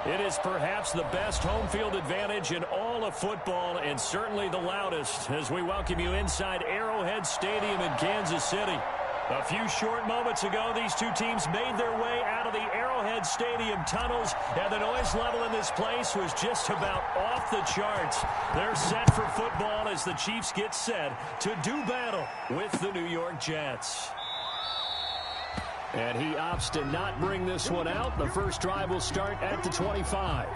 It is perhaps the best home field advantage in all of football, and certainly the loudest, as we welcome you inside Arrowhead Stadium in Kansas City. A few short moments ago, these two teams made their way out of the Arrowhead Stadium tunnels, and the noise level in this place was just about off the charts. They're set for football as the Chiefs get set to do battle with the New York Jets. And he opts to not bring this one out. The first drive will start at the 25.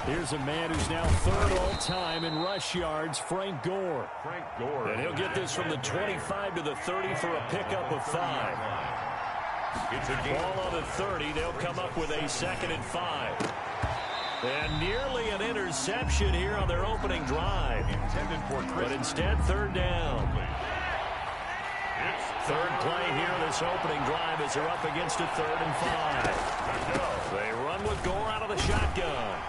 Here's a man who's now third all-time in rush yards, Frank Gore. And he'll get this from the 25 to the 30 for a pickup of 5. It's a ball on the 30. They'll come up with a 2nd and 5. And nearly an interception here on their opening drive. But instead, 3rd down. Third play here, this opening drive, as they're up against a 3rd and 5. They run with Gore out of the shotgun.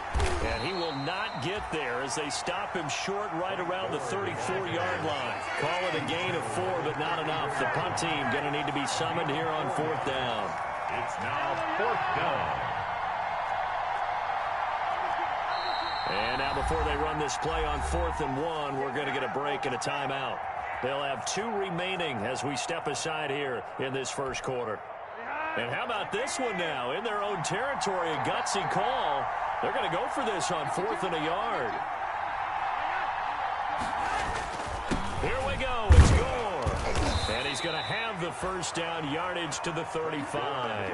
And he will not get there as they stop him short right around the 34-yard line. Call it a gain of 4, but not enough. The punt team going to need to be summoned here on 4th down. It's now 4th down. And now before they run this play on 4th and 1, we're going to get a break and a timeout. They'll have 2 remaining as we step aside here in this first quarter. And how about this one now? In their own territory, a gutsy call. They're going to go for this on 4th and a yard. Here we go. It's Gore. And he's going to have the first down yardage to the 35.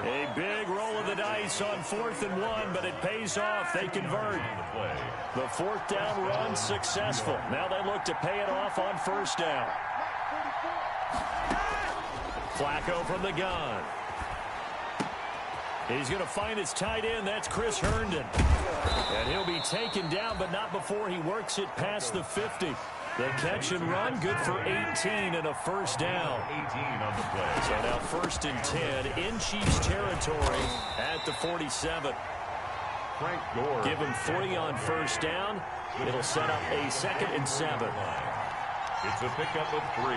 A big roll of the dice on 4th and 1, but it pays off. They convert. The 4th down run successful. Now they look to pay it off on 1st down. Flacco from the gun. He's going to find his tight end. That's Chris Herndon. And he'll be taken down, but not before he works it past the 50. The catch and run, good for 18 and a 1st down. 18 on the play. So now 1st and 10 in Chiefs territory at the 47. Frank Gore. Give him 3 on 1st down. It'll set up a 2nd and 7. It's a pickup of 3.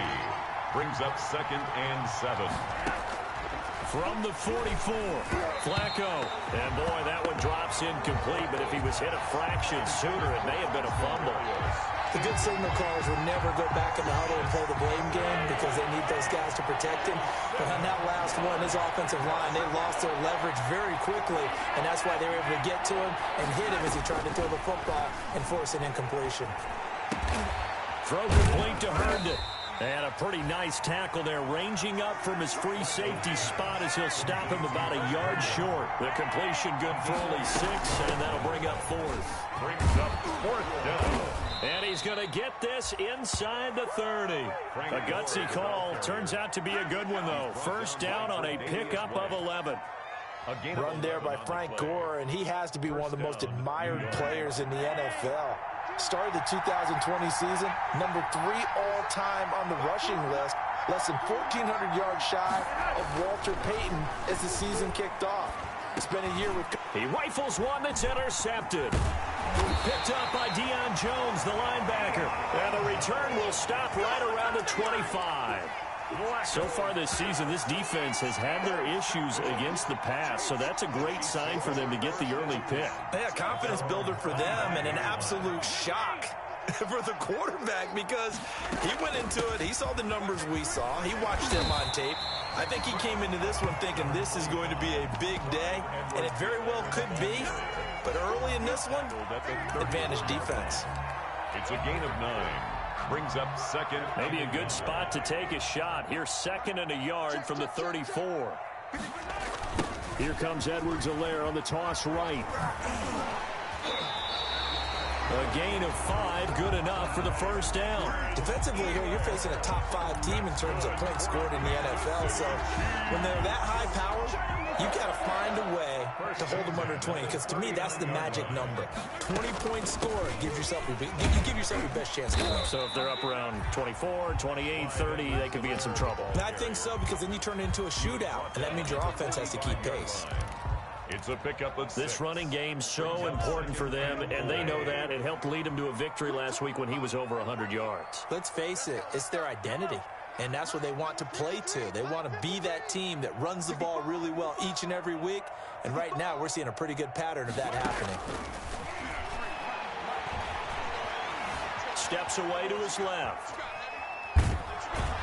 Brings up 2nd and 7. From the 44, Flacco. And boy, that one drops incomplete, but if he was hit a fraction sooner, it may have been a fumble. The good signal callers would never go back in the huddle and play the blame game because they need those guys to protect him. But on that last one, his offensive line, they lost their leverage very quickly, and that's why they were able to get to him and hit him as he tried to throw the football and force an incompletion. Throw complete to Herndon. And a pretty nice tackle there, ranging up from his free safety spot as he'll stop him about a yard short. The completion good for only 6, and that'll bring up 4th. Brings up 4th down. And he's going to get this inside the 30. A gutsy call. Turns out to be a good one, though. 1st down on a pickup of 11. Run there by Frank Gore, and he has to be one of the most admired players in the NFL. Started the 2020 season, number 3 all-time on the rushing list, less than 1,400 yards shy of Walter Payton as the season kicked off. It's been a year with... He rifles one that's intercepted. Picked up by Deion Jones, the linebacker. And the return will stop right around the 25. So far this season, this defense has had their issues against the pass, so that's a great sign for them to get the early pick. Yeah, confidence builder for them and an absolute shock for the quarterback because he went into it. He saw the numbers we saw. He watched them on tape. I think he came into this one thinking this is going to be a big day, and it very well could be. But early in this one, advantage defense. It's a gain of 9. Brings up 2nd. Maybe a good spot to take a shot. Here's 2nd and a yard from the 34. Here comes Edwards-Helaire on the toss right. A gain of 5, good enough for the 1st down. Defensively here, you're facing a top 5 team in terms of points scored in the NFL. So when they're that high powered, you got to find a way to hold them under 20. Because to me, that's the magic number. 20 points scored gives yourself you give yourself your best chance to win. So if they're up around 24, 28, 30, they could be in some trouble. I think so, because then you turn it into a shootout, and that means your offense has to keep pace. It's a pickup of 6. This running game's so important for them, and they know that. It helped lead them to a victory last week when he was over 100 yards. Let's face it, it's their identity. And that's what they want to play to. They want to be that team that runs the ball really well each and every week. And right now, we're seeing a pretty good pattern of that happening. Steps away to his left.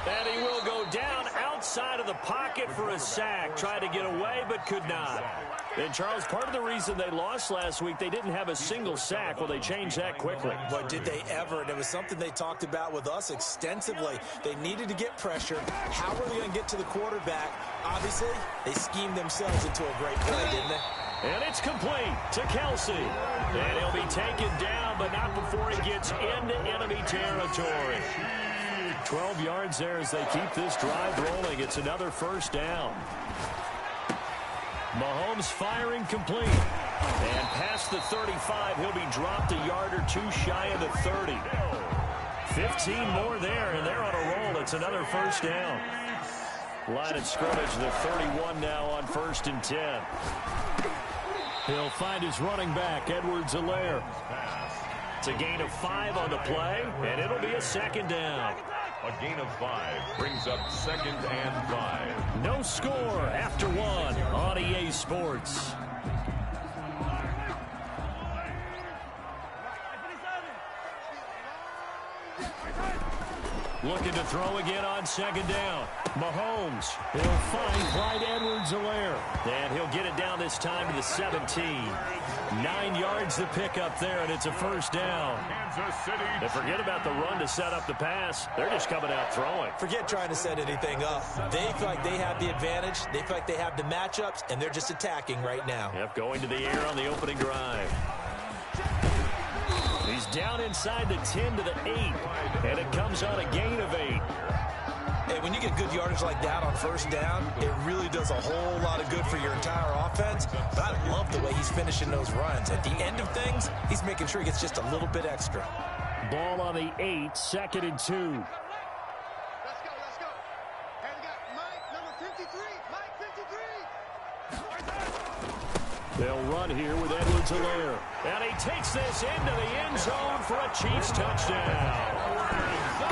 And he will go down outside of the pocket for a sack. Tried to get away, but could not. And, Charles, part of the reason they lost last week, they didn't have a single sack. Well, they changed that quickly. But did they ever? And it was something they talked about with us extensively. They needed to get pressure. How were they going to get to the quarterback? Obviously, they schemed themselves into a great play, didn't they? And it's complete to Kelsey. And he'll be taken down, but not before he gets into enemy territory. 12 yards there as they keep this drive rolling. It's another first down. Mahomes firing complete. And past the 35, he'll be dropped a yard or two shy of the 30. 15 more there, and they're on a roll. It's another first down. Line of scrimmage, the 31 now on 1st and 10. He'll find his running back, Edwards-Helaire. It's a gain of 5 on the play, and it'll be a second down. A gain of 5 brings up 2nd and 5. No score after 1 on EA Sports. Looking to throw again on 2nd down. Mahomes, he'll find Clyde Edwards-Helaire. And he'll get it down this time to the 17. 9 yards to pick up there, and it's a first down. And forget about the run to set up the pass. They're just coming out throwing. Forget trying to set anything up. They feel like they have the advantage. They feel like they have the matchups, and they're just attacking right now. Yep, going to the air on the opening drive. He's down inside the 10 to the 8, and it comes on a gain of 8. Hey, when you get good yardage like that on first down, it really does a whole lot of good for your entire offense. But I love the way he's finishing those runs. At the end of things, he's making sure he gets just a little bit extra. Ball on the 8, 2nd and 2. Let's go. And we got Mike, number 53. Mike, 53. They'll run here with Edwards-Helaire. And he takes this into the end zone for a Chiefs touchdown.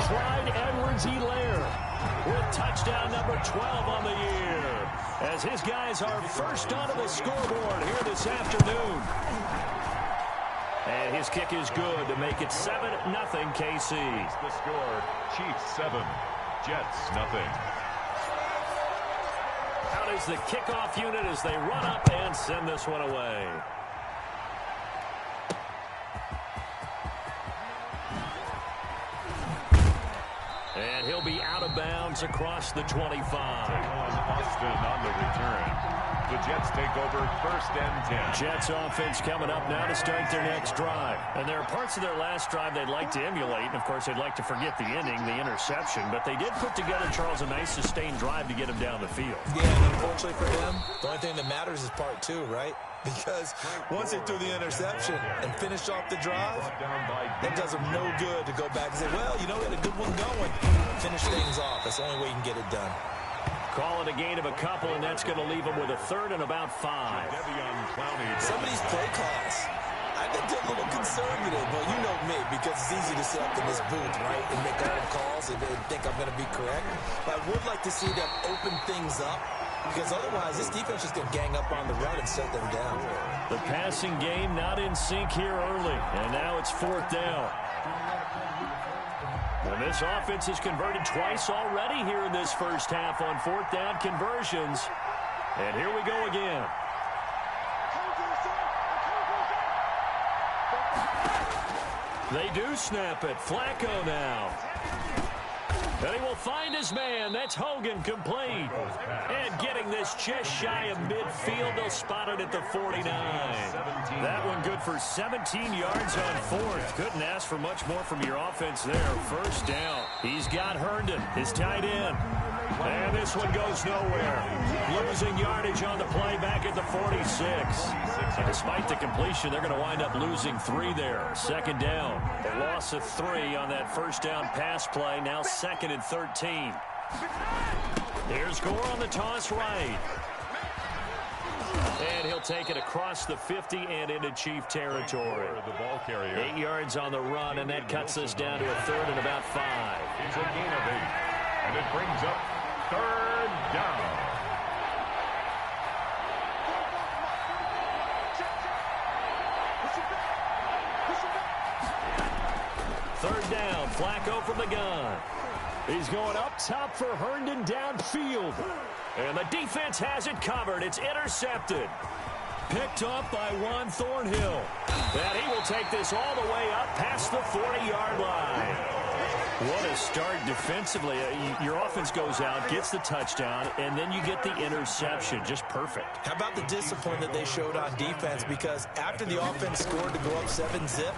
Clyde Edwards-Helaire with touchdown number 12 on the year, as his guys are first onto the scoreboard here this afternoon. And his kick is good to make it 7-0 KC. The score, Chiefs 7, Jets nothing. Out is the kickoff unit as they run up and send this one away. And he'll be out of bounds across the 25. Austin on the return. The Jets take over 1st and 10. Jets offense coming up now to start their next drive. And there are parts of their last drive they'd like to emulate. And, of course, they'd like to forget the ending, the interception. But they did put together, Charles, a nice sustained drive to get him down the field. Yeah, and unfortunately for them, the only thing that matters is part 2, right? Because once they threw the interception and finished off the drive, it does them no good to go back and say, well, you know, we had a good one going. Finish things off. That's the only way you can get it done. Call it a gain of a couple, and that's going to leave them with a 3rd and about 5. Some of these play calls, I think they're a little conservative. Well, you know me, because it's easy to sit up in this booth, right, and make all the calls and think I'm going to be correct. But I would like to see them open things up, because otherwise this defense is going to gang up on the run and set them down. The passing game not in sync here early, and now it's 4th down. And this offense has converted twice already here in this first half on 4th down conversions. And here we go again. They do snap it. Flacco now. And he will find his man. That's Hogan complete. And getting this just shy of midfield. They'll spot it at the 49. That one good for 17 yards on 4th. Couldn't ask for much more from your offense there. First down. He's got Herndon, his tight end. And this one goes nowhere. Losing yardage on the play back at the 46. And despite the completion, they're going to wind up losing 3 there. 2nd down. A loss of 3 on that first down pass play. Now 2nd and 13. Here's Gore on the toss right. And he'll take it across the 50 and into Chief territory. The ball carrier. 8 yards on the run, and that cuts us down to a third and about 5. It's a gain of 8. And it brings up third down. Third down, Flacco from the gun. He's going up top for Herndon downfield. And the defense has it covered. It's intercepted. Picked up by Juan Thornhill. And he will take this all the way up past the 40-yard line. What a start defensively. Your offense goes out, gets the touchdown, and then you get the interception. Just perfect. How about the discipline that they showed on defense? Because after the offense scored to go up 7-zip,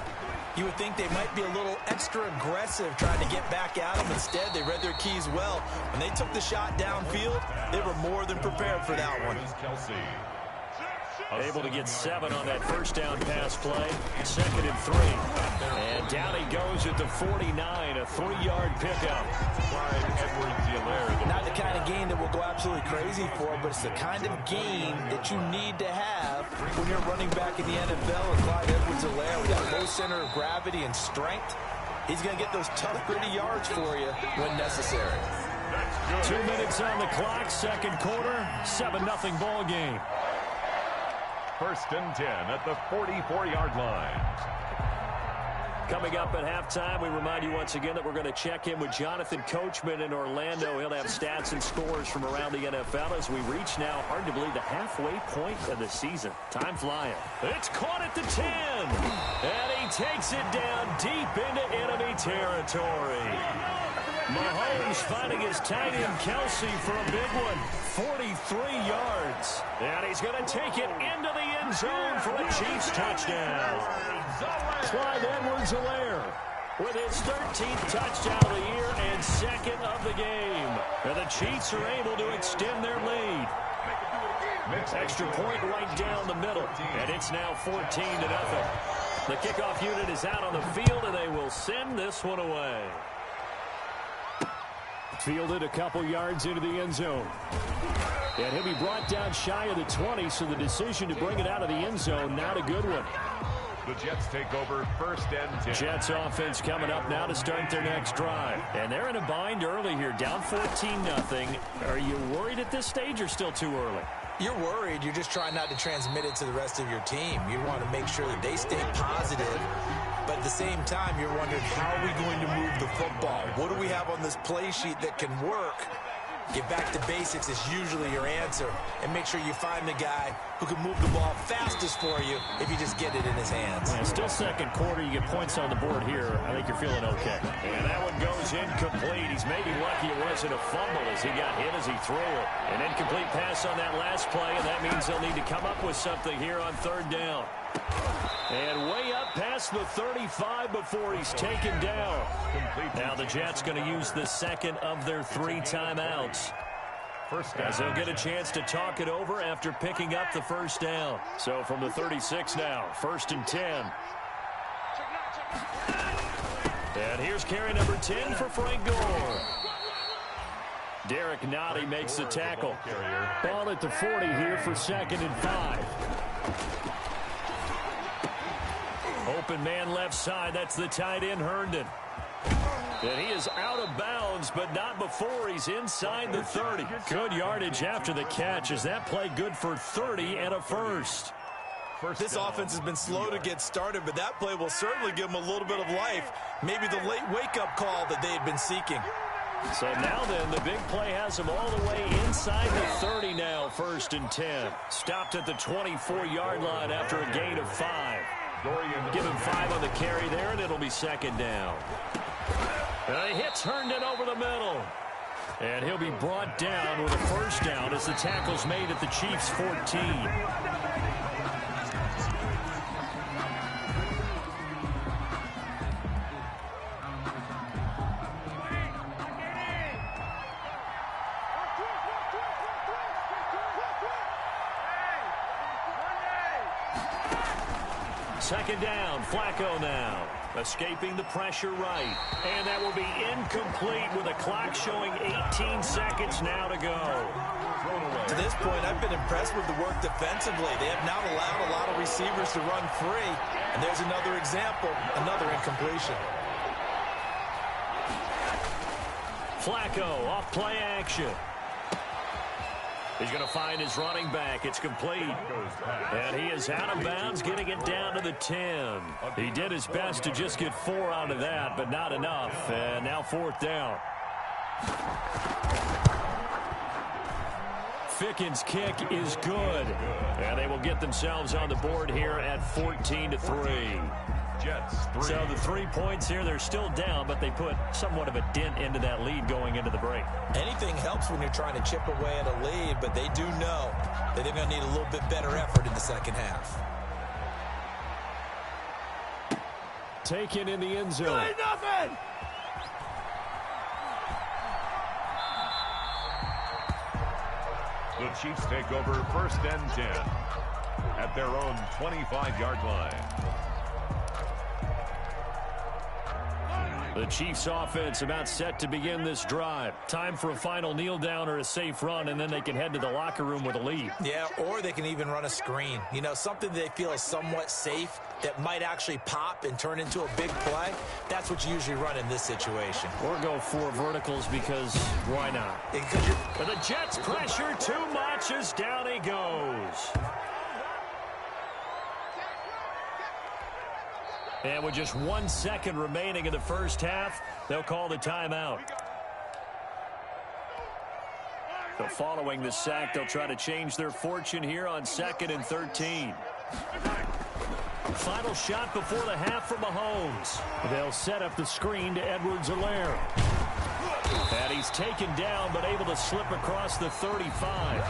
you would think they might be a little extra aggressive trying to get back at them. Instead, they read their keys well. When they took the shot downfield, they were more than prepared for that one. Able to get 7 on that first down pass play. 2nd and 3. And down he goes at the 49, a 3-yard pickup. Not the kind of game that we'll go absolutely crazy for, but it's the kind of game that you need to have when you're running back in the NFL. And Clyde Edwards-Helaire, we got low center of gravity and strength. He's going to get those tough, gritty yards for you when necessary. 2 minutes on the clock, second quarter, 7-0 ball game. 1st and 10 at the 44-yard line. Coming up at halftime, we remind you once again that we're going to check in with Jonathan Coachman in Orlando. He'll have stats and scores from around the NFL as we reach now, hard to believe, the halfway point of the season. Time flying. It's caught at the 10. And he takes it down deep into enemy territory. Mahomes finding his tight end Kelsey for a big one. 43 yards. And he's going to take it into the end zone for a Chiefs touchdown. Clyde Edwards-Helaire with his 13th touchdown of the year and 2nd of the game. And the Chiefs are able to extend their lead. Extra point right down the middle. And it's now 14-0. The kickoff unit is out on the field, and they will send this one away. Fielded a couple yards into the end zone. And he'll be brought down shy of the 20, so the decision to bring it out of the end zone, not a good one. The Jets take over 1st and 10. Jets offense coming up now to start their next drive. And they're in a bind early here, down 14-0. Are you worried at this stage or still too early? You're worried. You're just trying not to transmit it to the rest of your team. You want to make sure that they stay positive. But at the same time, you're wondering, how are we going to move the football? What do we have on this play sheet that can work? Get back to basics is usually your answer. And make sure you find the guy who can move the ball fastest for you if you just get it in his hands. Yeah, still second quarter. You get points on the board here. I think you're feeling okay. And that one goes incomplete. He's maybe lucky it wasn't a fumble as he got hit as he threw it. An incomplete pass on that last play, and that means they'll need to come up with something here on 3rd down. And way up past the 35 before he's taken down. Now the Jets going to use the 2nd of their 3 timeouts. As they'll get a chance to talk it over after picking up the first down. So from the 36 now, 1st and 10. And here's carry number 10 for Frank Gore. Derek Nottie makes the tackle. Ball at the 40 here for 2nd and 5. Open man left side. That's the tight end, Herndon. And he is out of bounds, but not before he's inside the 30. Good yardage after the catch. Is that play good for 30 and a first? This offense has been slow to get started, but that play will certainly give them a little bit of life. Maybe the late wake-up call that they had been seeking. So now then, the big play has him all the way inside the 30 now, 1st and 10. Stopped at the 24-yard line after a gain of 5. Give him 5 on the carry there, and it'll be 2nd down. He hits Herndon over the middle. And he'll be brought down with a first down as the tackle's made at the Chiefs' 14. Second down, Flacco now. Escaping the pressure right. And that will be incomplete with a clock showing 18 seconds now to go. To this point, I've been impressed with the work defensively. They have not allowed a lot of receivers to run free. And there's another example, another incompletion. Flacco off play action. He's going to find his running back. It's complete. And he is out of bounds, getting it down to the 10. He did his best to just get 4 out of that, but not enough. And now 4th down. Ficken's kick is good. And they will get themselves on the board here at 14-3. Jets 3. So the 3 points here, they're still down, but they put somewhat of a dent into that lead going into the break. Anything helps when you're trying to chip away at a lead, but they do know that they're going to need a little bit better effort in the second half. Taken in the end zone. Nothing! The Chiefs take over 1st and 10 at their own 25-yard line. The Chiefs offense about set to begin this drive. Time for a final kneel down or a safe run, and then they can head to the locker room with a lead. Yeah, or they can even run a screen. You know, something they feel is somewhat safe that might actually pop and turn into a big play. That's what you usually run in this situation. Or go 4 verticals because why not? But the Jets pressure too much as down he goes. And with just 1 second remaining in the first half, they'll call the timeout. So following the sack, they'll try to change their fortune here on 2nd and 13. Final shot before the half from Mahomes. They'll set up the screen to Edwards-Helaire. And he's taken down, but able to slip across the 35.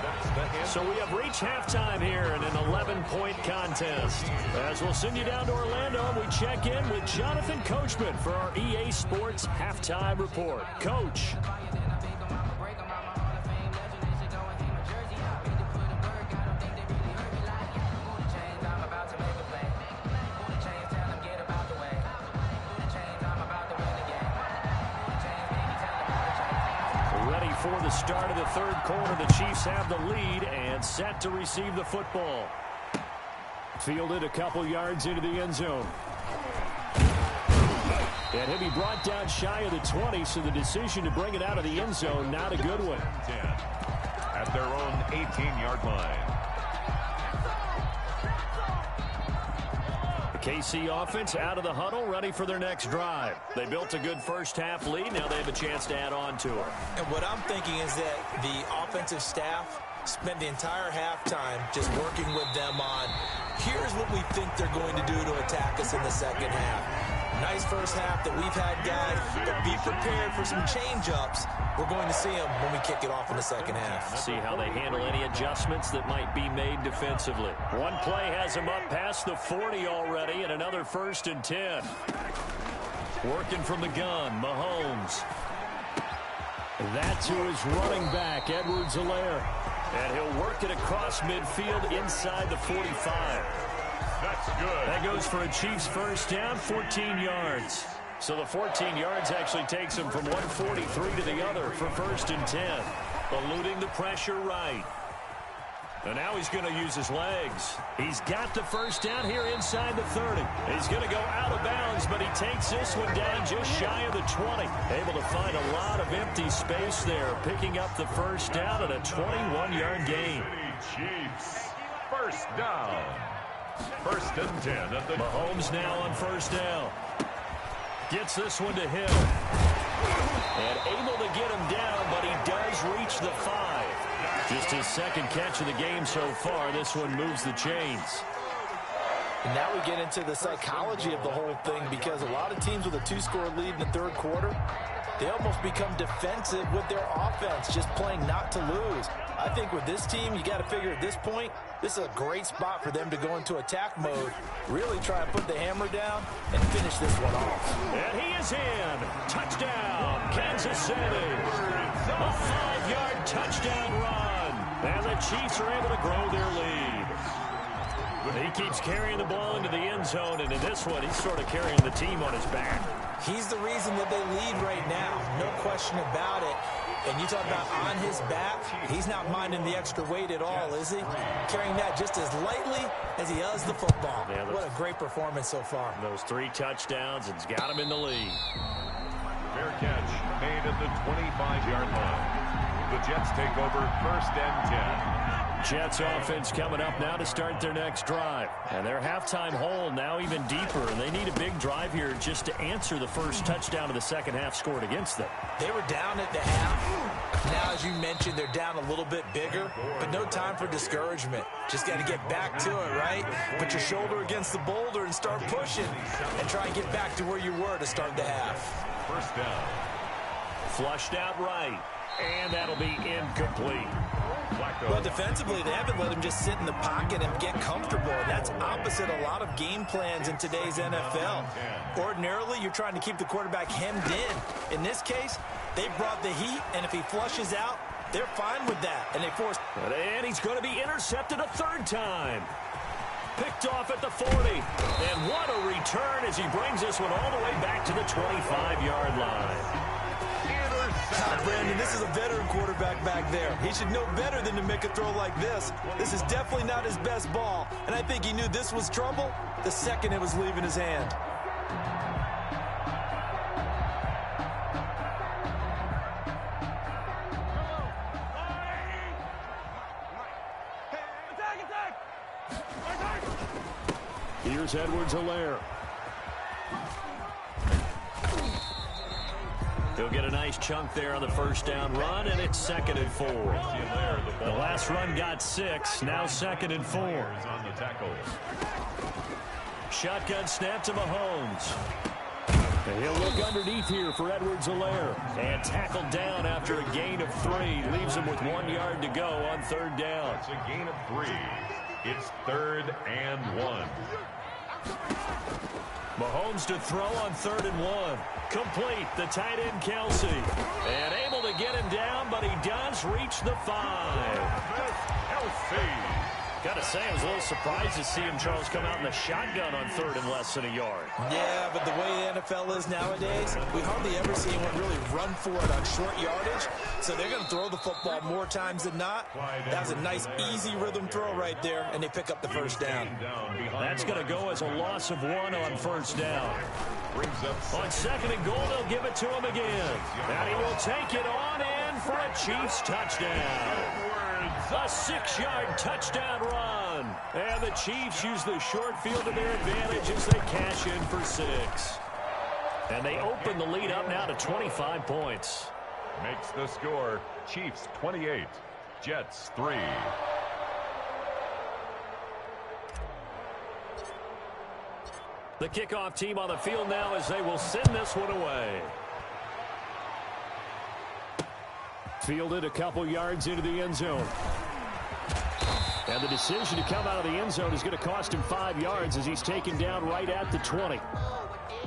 So we have reached halftime here in an 11-point contest. As we'll send you down to Orlando, and we check in with Jonathan Coachman for our EA Sports Halftime Report. Coach. For the start of the third quarter, the Chiefs have the lead and set to receive the football. Fielded a couple yards into the end zone. And he'll be brought down shy of the 20, so the decision to bring it out of the end zone, not a good one. 10 at their own 18-yard line. KC offense out of the huddle, ready for their next drive. They built a good first half lead. Now they have a chance to add on to it. And what I'm thinking is that the offensive staff spent the entire halftime just working with them on, here's what we think they're going to do to attack us in the second half. Nice first half that we've had, guys, but be prepared for some change-ups. We're going to see them when we kick it off in the second half. See how they handle any adjustments that might be made defensively. One play has them up past the 40 already, and another 1st and 10. Working from the gun, Mahomes. That's who is running back, Edwards-Helaire. And he'll work it across midfield inside the 45. That's good. That goes for a Chiefs first down, 14 yards. So the 14 yards actually takes him from 143 to the other for 1st and 10. Eluding the pressure right. And now he's going to use his legs. He's got the first down here inside the 30. He's going to go out of bounds, but he takes this one down just shy of the 20. Able to find a lot of empty space there, picking up the first down at a 21-yard gain. Chiefs, first down. 1st and 10 at the Mahomes now on first down. Gets this one to Hill. And able to get him down, but he does reach the 5. Just his second catch of the game so far. This one moves the chains. And now we get into the psychology of the whole thing, because a lot of teams with a 2-score lead in the third quarter, they almost become defensive with their offense, just playing not to lose. I think with this team, you got to figure at this point, this is a great spot for them to go into attack mode, really try and put the hammer down and finish this one off. And he is in. Touchdown, Kansas City. A 5-yard touchdown run. And the Chiefs are able to grow their lead. He keeps carrying the ball into the end zone, and in this one, he's sort of carrying the team on his back. He's the reason that they lead right now. No question about it. And you talk about on his back, he's not minding the extra weight at all, is he? Carrying that just as lightly as he does the football. Yeah, what a great performance so far. Those 3 touchdowns, it's got him in the lead. Fair catch made at the 25-yard line. The Jets take over 1st and 10. Jets offense coming up now to start their next drive. And their halftime hole now even deeper. And they need a big drive here just to answer the first touchdown of the second half scored against them. They were down at the half. Now, as you mentioned, they're down a little bit bigger. But no time for discouragement. Just got to get back to it, right? Put your shoulder against the boulder and start pushing. And try and get back to where you were to start the half. 1st down. Flushed out right. And that'll be incomplete. Well, defensively, they haven't let him just sit in the pocket and get comfortable. And that's opposite a lot of game plans in today's NFL. Ordinarily, you're trying to keep the quarterback hemmed in. In this case, they brought the heat, and if he flushes out, they're fine with that. And they force. And he's going to be intercepted a 3rd time. Picked off at the 40. And what a return as he brings this one all the way back to the 25-yard line. Brandon, this is a veteran quarterback back there. He should know better than to make a throw like this. This is definitely not his best ball, and I think he knew this was trouble the second it was leaving his hand. Here's Edwards-Helaire. He'll get a nice chunk there on the 1st down run, and it's 2nd and 4. The last run got 6, now 2nd and 4. On the tackle. Shotgun snap to Mahomes. And he'll look underneath here for Edwards-Helaire. And tackled down after a gain of 3. Leaves him with 1 yard to go on 3rd down. It's a gain of 3. It's 3rd and 1. Mahomes to throw on 3rd and 1. Complete, the tight end Kelsey. And able to get him down, but he does reach the 5. Kelsey. Got to say, I was a little surprised to see him, Charles, come out in the shotgun on 3rd and less than a yard. Yeah, but the way the NFL is nowadays, we hardly ever see anyone really run for it on short yardage. So they're going to throw the football more times than not. That was a nice, easy rhythm throw right there, and they pick up the 1st down. That's going to go as a loss of 1 on 1st down. On 2nd and goal, they'll give it to him again. And he will take it on in for a Chiefs touchdown. A 6-yard touchdown run. And the Chiefs use the short field to their advantage as they cash in for 6. And they open the lead up now to 25 points. Makes the score Chiefs 28, Jets 3. The kickoff team on the field now as they will send this one away. Fielded a couple yards into the end zone. And the decision to come out of the end zone is going to cost him 5 yards as he's taken down right at the 20.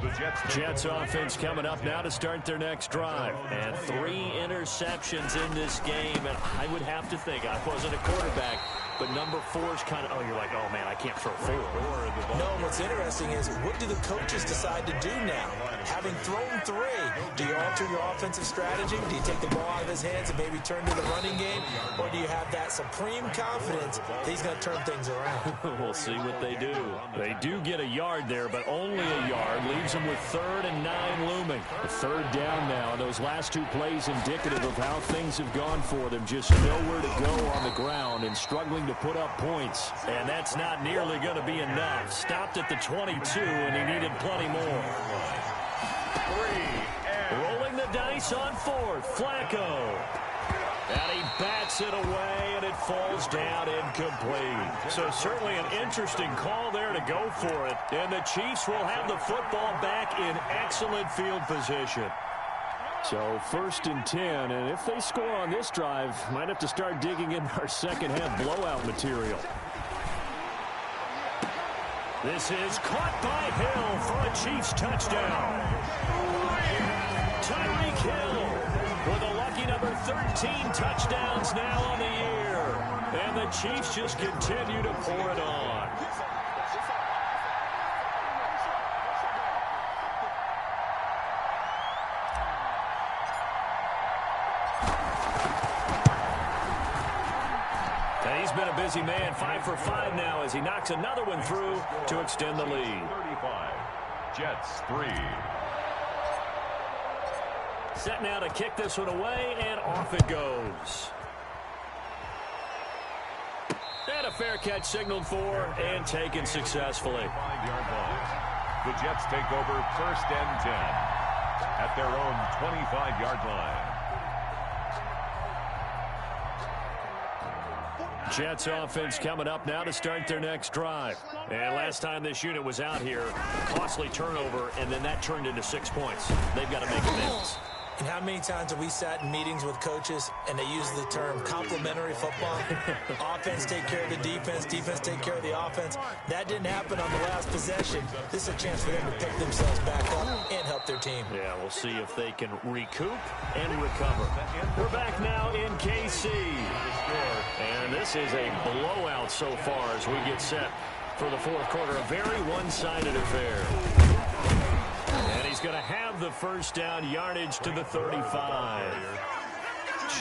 The Jets offense coming up now to start their next drive. And 3 interceptions in this game. And I would have to think, I wasn't a quarterback, but number 4 is kind of, oh, you're like, oh, man, I can't throw 4. No, what's interesting is, what do the coaches decide to do now? Having thrown 3, do you alter your offensive strategy? Do you take the ball out of his hands and maybe turn to the running game? Or do you have that supreme confidence that he's going to turn things around? We'll see what they do. They do get a yard there, but only a yard. Leaves them with 3rd and 9 looming. The 3rd down now, and those last 2 plays indicative of how things have gone for them. Just nowhere to go on the ground and struggling to put up points. And that's not nearly going to be enough. Stopped at the 22, and he needed plenty more. Rolling the dice on 4th, Flacco. And he bats it away, and it falls down incomplete. So certainly an interesting call there to go for it. And the Chiefs will have the football back in excellent field position. So 1st and 10, and if they score on this drive, might have to start digging in our second half blowout material. This is caught by Hill for a Chiefs touchdown. Tyreek Hill with a lucky number 13 touchdowns now on the year. And the Chiefs just continue to pour it on. busy man, 5 for 5 now as he knocks another one through to extend the lead. 35. Jets 3. Set now to kick this one away, and off it goes. And a fair catch signaled for and taken successfully. 5-yard line. The Jets take over 1st and 10 at their own 25-yard line. Jets offense coming up now to start their next drive. And last time this unit was out here, costly turnover, and then that turned into 6 points. They've got to make amends. And how many times have we sat in meetings with coaches and they use the term complementary football? Offense take care of the defense, defense take care of the offense. That didn't happen on the last possession. This is a chance for them to pick themselves back up and help their team. Yeah, we'll see if they can recoup and recover. We're back now in KC. And this is a blowout so far as we get set for the fourth quarter. A very one-sided affair. And he's going to have the first down, yardage to the 35.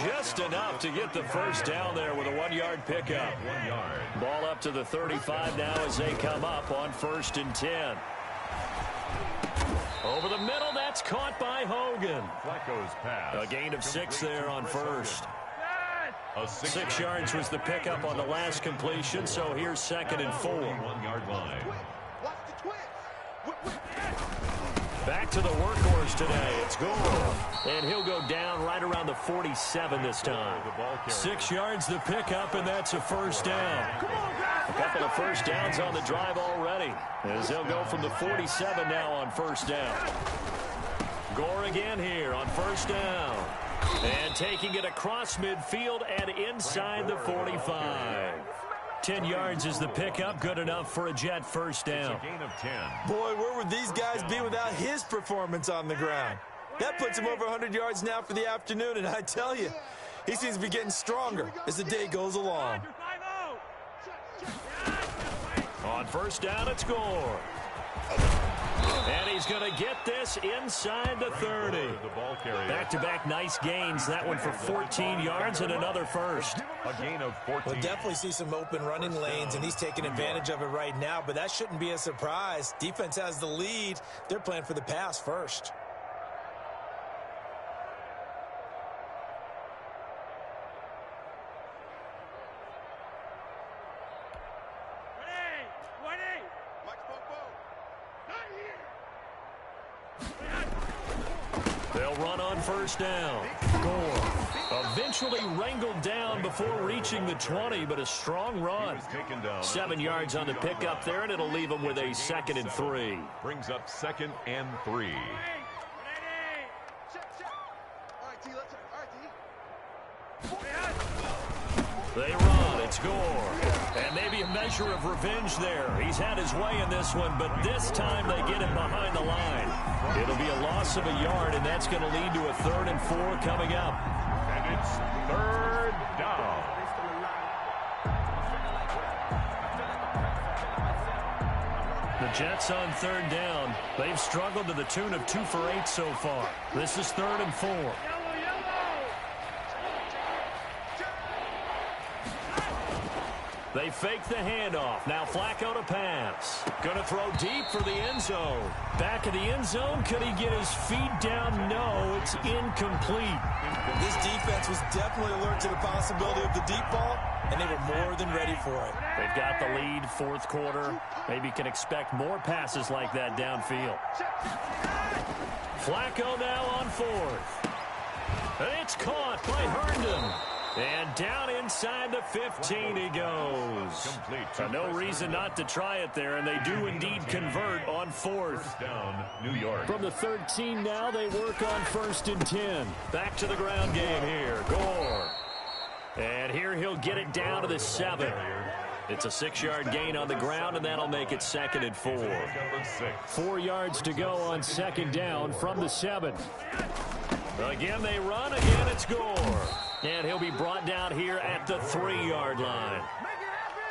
Just enough to get the first down there with a 1-yard pickup. 1 yard. Ball up to the 35 now as they come up on 1st and 10. Over the middle, that's caught by Hogan. Flacco's pass. A gain of 6 there on first. 6 yards was the pickup on the last completion, so here's 2nd and 4. 1-yard line. Watch the twist. Back to the workhorse today. It's Gore. And he'll go down right around the 47 this time. 6 yards the pickup, and that's a first down. A couple of first downs on the drive already, as they'll go from the 47 now on first down. Gore again here on first down. And taking it across midfield and inside the 45. 10 yards is the pickup. Good enough for a Jet first down. Gain of 10. Boy, where would these guys be without his performance on the ground? That puts him over 100 yards now for the afternoon, and I tell you, he seems to be getting stronger as the day goes along. On first down, it's Gore. And he's going to get this inside the 30. The ball carrier. Back-to-back nice gains. That one for 14 yards and another first. A gain of 14. We'll definitely see some open running lanes, and he's taking advantage of it right now, but that shouldn't be a surprise. Defense has the lead. They're playing for the pass first. They'll run on first down. Gore eventually wrangled down before reaching the 20, but a strong run. 7 yards on the pickup there, and it'll leave him with a 2nd and 3. Brings up 2nd and 3. They run. It's Gore. And maybe a measure of revenge there. He's had his way in this one, but this time they get him behind the line. It'll be a loss of a yard, and that's going to lead to a 3rd and 4 coming up. And it's 3rd down. The Jets on 3rd down. They've struggled to the tune of 2 for 8 so far. This is 3rd and 4. They fake the handoff. Now Flacco to pass. Going to throw deep for the end zone. Back of the end zone. Could he get his feet down? No, it's incomplete. This defense was definitely alert to the possibility of the deep ball, and they were more than ready for it. They've got the lead, fourth quarter. Maybe can expect more passes like that downfield. Flacco now on 4th. It's caught by Herndon. And down inside the 15 he goes. No reason not to try it there, and they do indeed convert on 4th. Down, New York. From the 13 now, they work on 1st and 10. Back to the ground game here. Gore. And here he'll get it down to the 7. It's a 6-yard gain on the ground, and that'll make it 2nd and 4. 4 yards to go on 2nd down from the 7. Again, they run. Again, it's Gore. And he'll be brought down here at the 3-yard line.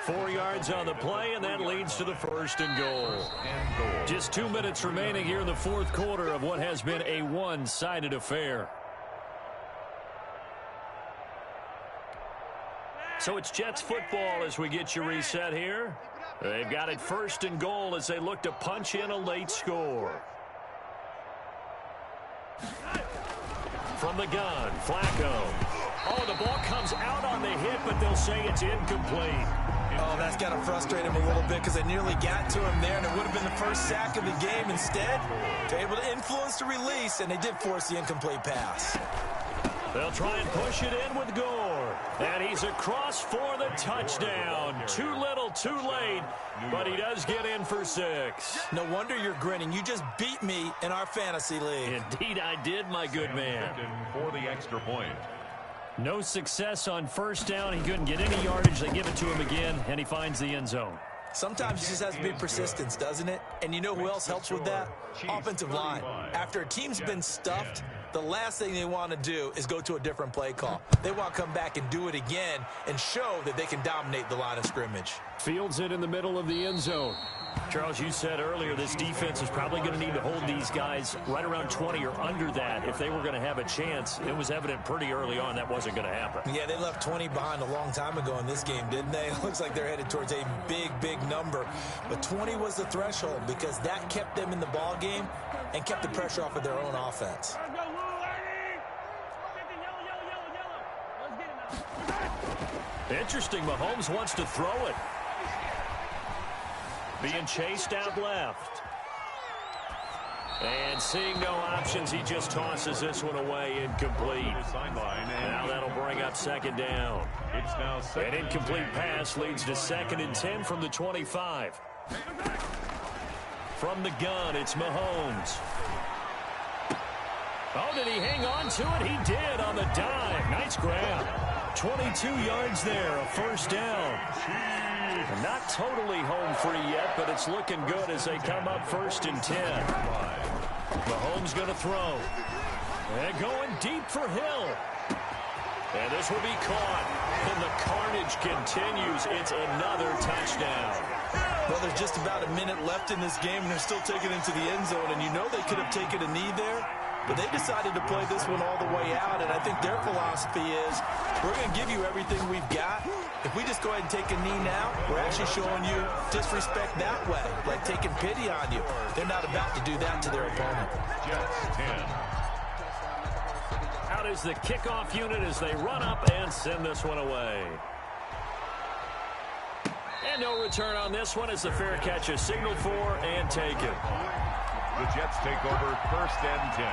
4 yards on the play, and that leads to the 1st and goal. Just 2 minutes remaining here in the fourth quarter of what has been a one-sided affair. So it's Jets football as we get you reset here. They've got it 1st and goal as they look to punch in a late score. From the gun, Flacco. Oh, the ball comes out on the hit, but they'll say it's incomplete. Oh, that's got to frustrate him a little bit because they nearly got to him there, and it would have been the first sack of the game. Instead, they're able to influence the release, and they did force the incomplete pass. They'll try and push it in with Gore. And he's across for the touchdown. Too little, too late, but he does get in for 6. No wonder you're grinning. You just beat me in our fantasy league. Indeed I did, my good man. For the extra point. No success on 1st down. He couldn't get any yardage. They give it to him again, and he finds the end zone. Sometimes it just has to be persistence, doesn't it? And you know who else helps with that? Offensive line. After a team's been stuffed, the last thing they want to do is go to a different play call. They want to come back and do it again and show that they can dominate the line of scrimmage. Fields it in the middle of the end zone. Charles, you said earlier this defense is probably going to need to hold these guys right around 20 or under that if they were going to have a chance. It was evident pretty early on that wasn't going to happen. Yeah, they left 20 behind a long time ago in this game, didn't they? It looks like they're headed towards a big, big number. But 20 was the threshold because that kept them in the ball game and kept the pressure off of their own offense. Interesting, Mahomes wants to throw it. Being chased out left. And seeing no options, he just tosses this one away, incomplete. Now that'll bring up 2nd down. An incomplete pass leads to 2nd and 10 from the 25. From the gun, it's Mahomes. Oh, did he hang on to it? He did on the dive. Nice grab. 22 yards there, a 1st down. Not totally home free yet, but it's looking good as they come up 1st and 10. Mahomes going to throw. And going deep for Hill. And this will be caught. And the carnage continues. It's another touchdown. Well, there's just about a minute left in this game, and they're still taking it into the end zone. And you know they could have taken a knee there, but they decided to play this one all the way out. And I think their philosophy is, we're going to give you everything we've got. If we just go ahead and take a knee now, we're actually showing you disrespect that way, like taking pity on you. They're not about to do that to their opponent. Jets 10. Out is the kickoff unit as they run up and send this one away. And no return on this one as the fair catch is signaled for and taken. The Jets take over 1st and 10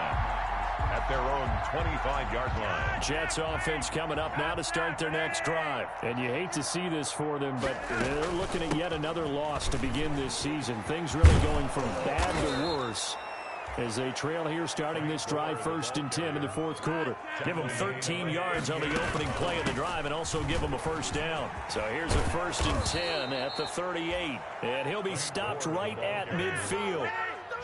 at their own 25-yard line. Jets offense coming up now to start their next drive. And you hate to see this for them, but they're looking at yet another loss to begin this season. Things really going from bad to worse as they trail here starting this drive 1st and 10 in the 4th quarter. Give them 13 yards on the opening play of the drive and also give them a 1st down. So here's a 1st and 10 at the 38. And he'll be stopped right at midfield.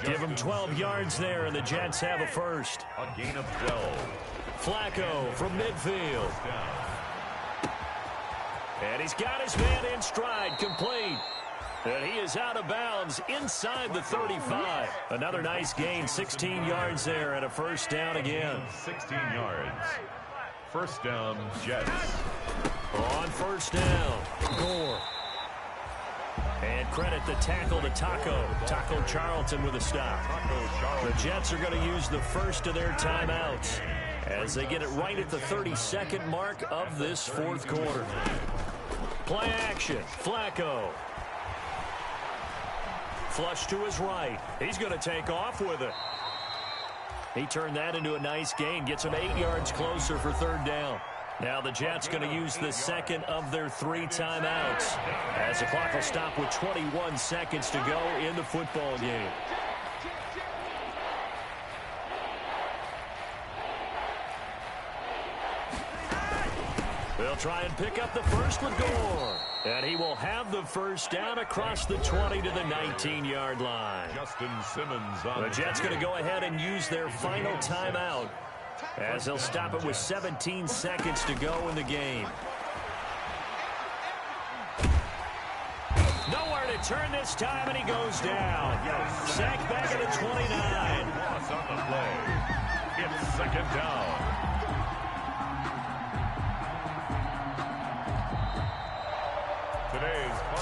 Give him 12 yards there, and the Jets have a 1st. A gain of 12. Flacco from midfield. And he's got his man in stride, complete. And he is out of bounds inside the 35. Another nice gain, 16 yards there, and a 1st down again. 16 yards. 1st down, Jets. On 1st down, Gore. And credit the tackle to Taco Charlton with a stop. The Jets are going to use the 1st of their timeouts as they get it right at the 32nd mark of this 4th quarter. Play action, Flacco. Flush to his right. He's going to take off with it. He turned that into a nice gain. Gets him 8 yards closer for 3rd down. Now the Jets going to use the 2nd of their 3 timeouts as the clock will stop with 21 seconds to go in the football game. They'll try and pick up the 1st with Gore. And he will have the 1st down across the 20 to the 19-yard line. Justin Simmons on the Jets going to go ahead and use their final timeout as they'll stop it with 17 seconds to go in the game. Nowhere to turn this time, and he goes down. Sacked back at the 29. Loss on the play. It's 2nd down.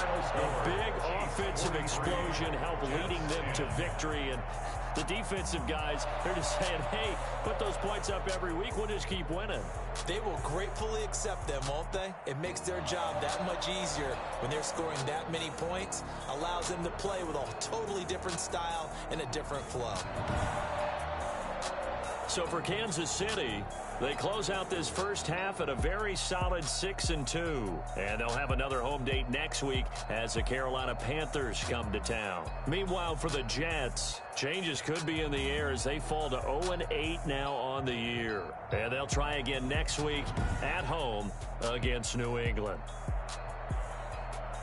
A big offensive explosion helped leading them to victory. And the defensive guys, they're just saying, hey, put those points up every week. We'll just keep winning. They will gratefully accept them, won't they? It makes their job that much easier when they're scoring that many points. Allows them to play with a totally different style and a different flow. So for Kansas City, they close out this first half at a very solid 6-2. And they'll have another home date next week as the Carolina Panthers come to town. Meanwhile, for the Jets, changes could be in the air as they fall to 0-8 now on the year. And they'll try again next week at home against New England.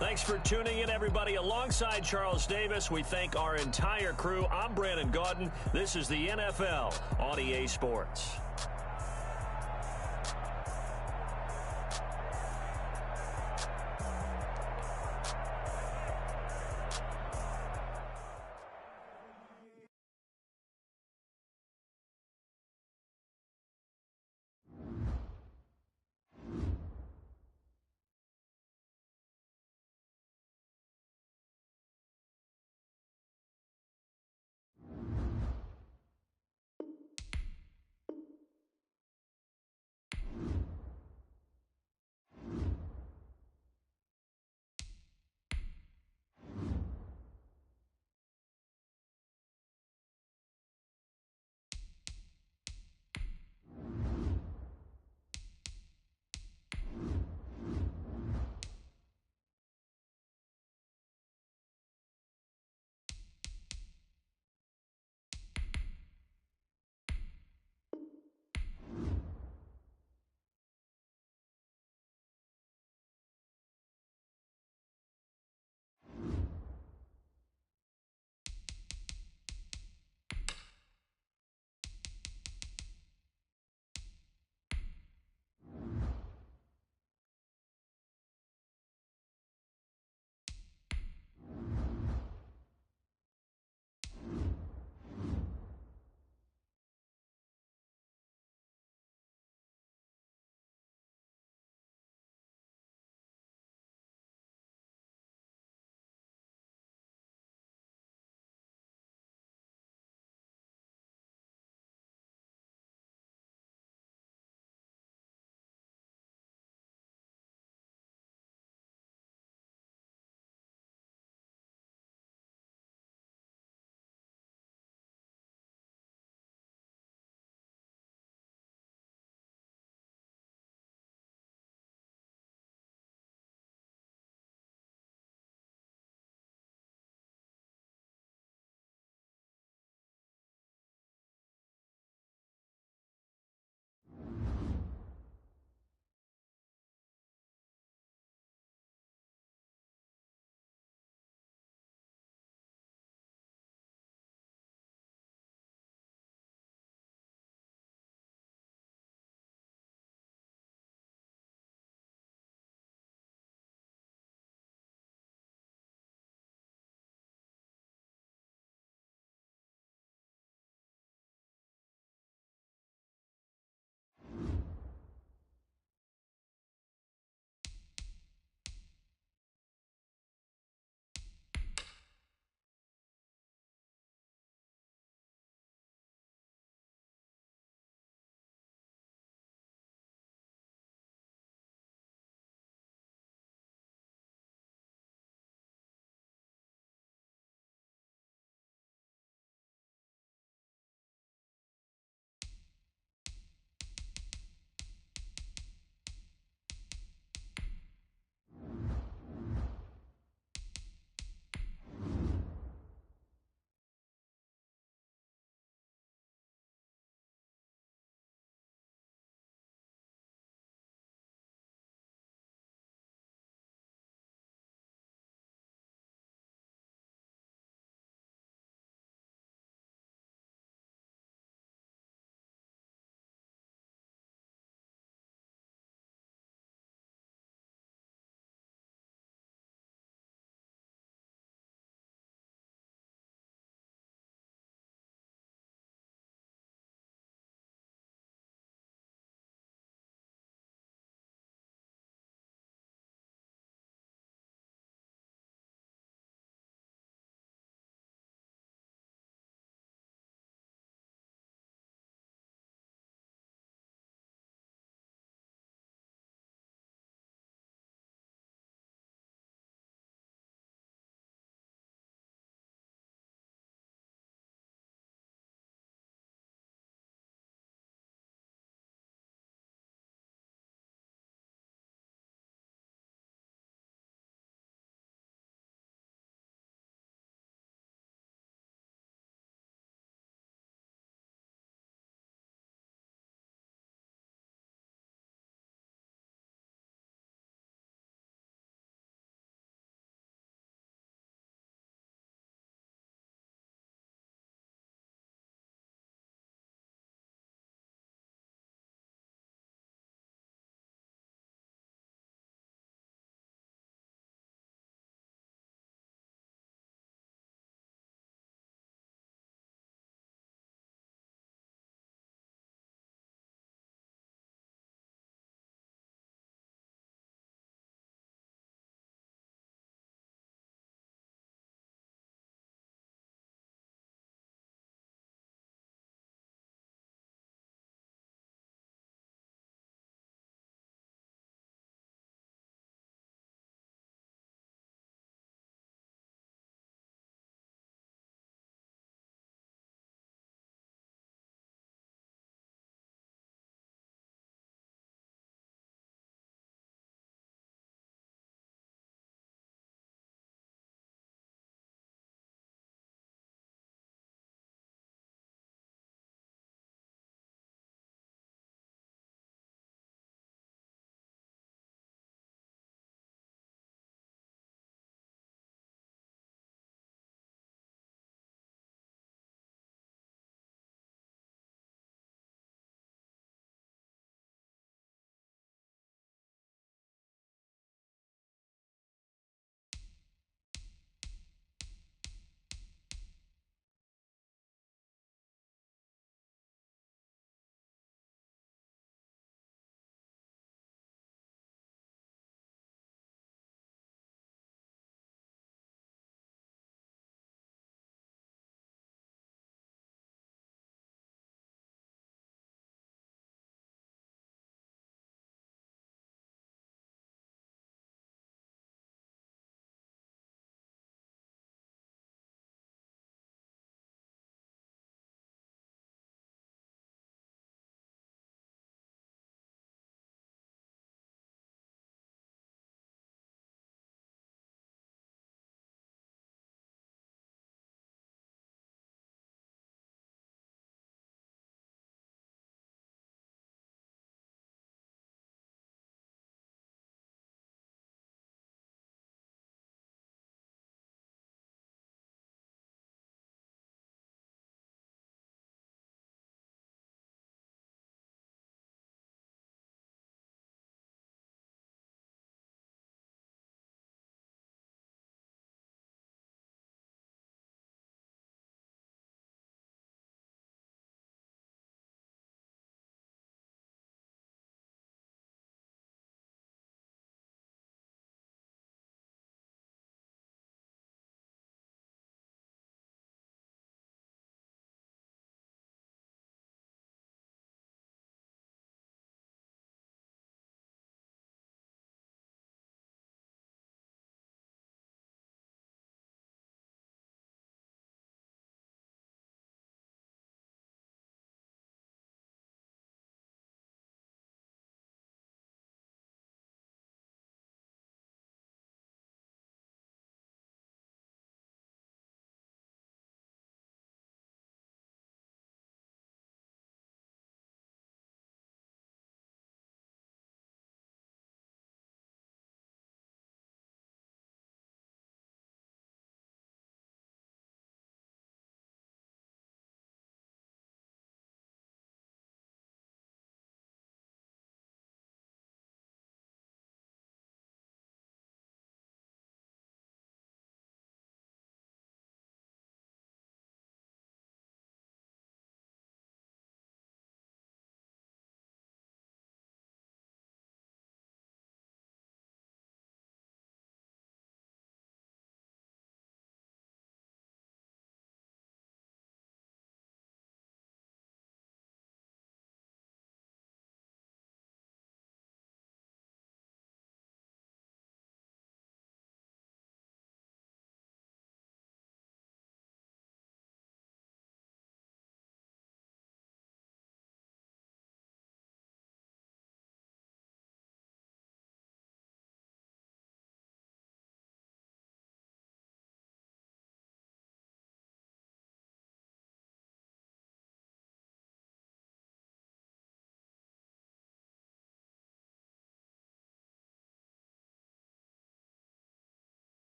Thanks for tuning in, everybody. Alongside Charles Davis, we thank our entire crew. I'm Brandon Gaudin. This is the NFL on EA Sports.